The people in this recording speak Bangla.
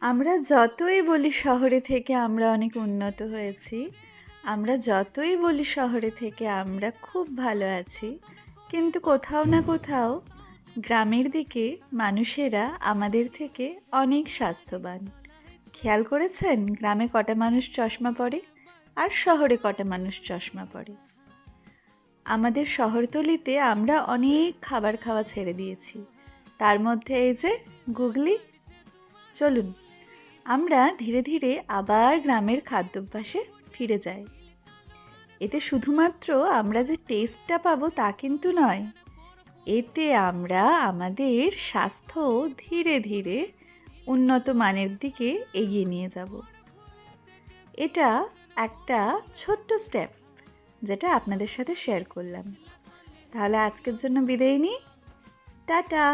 আমরা যতই বলি শহরে থেকে আমরা অনেক উন্নত হয়েছি, আমরা যতই বলি শহরে থেকে আমরা খুব ভালো আছি, কিন্তু কোথাও না কোথাও গ্রামের দিকে মানুষেরা আমাদের থেকে অনেক স্বাস্থ্যবান। খেয়াল করেছেন গ্রামে কটা মানুষ চশমা পরে আর শহরে কটা মানুষ চশমা পরে? আমাদের শহরতলিতে আমরা অনেক খাবার খাওয়া ছেড়ে দিয়েছি, তার মধ্যে এই যে গুগলি। চলুন আমরা ধীরে ধীরে আবার গ্রামের খাদ্যাভ্যাসে ফিরে যাই। এতে শুধুমাত্র আমরা যে টেস্টটা পাবো তা কিন্তু নয়, এতে আমরা আমাদের স্বাস্থ্য ধীরে ধীরে উন্নত মানের দিকে এগিয়ে নিয়ে যাব। এটা একটা ছোট্ট স্টেপ যেটা আপনাদের সাথে শেয়ার করলাম। তাহলে আজকের জন্য বিদায় নিই। টাটা।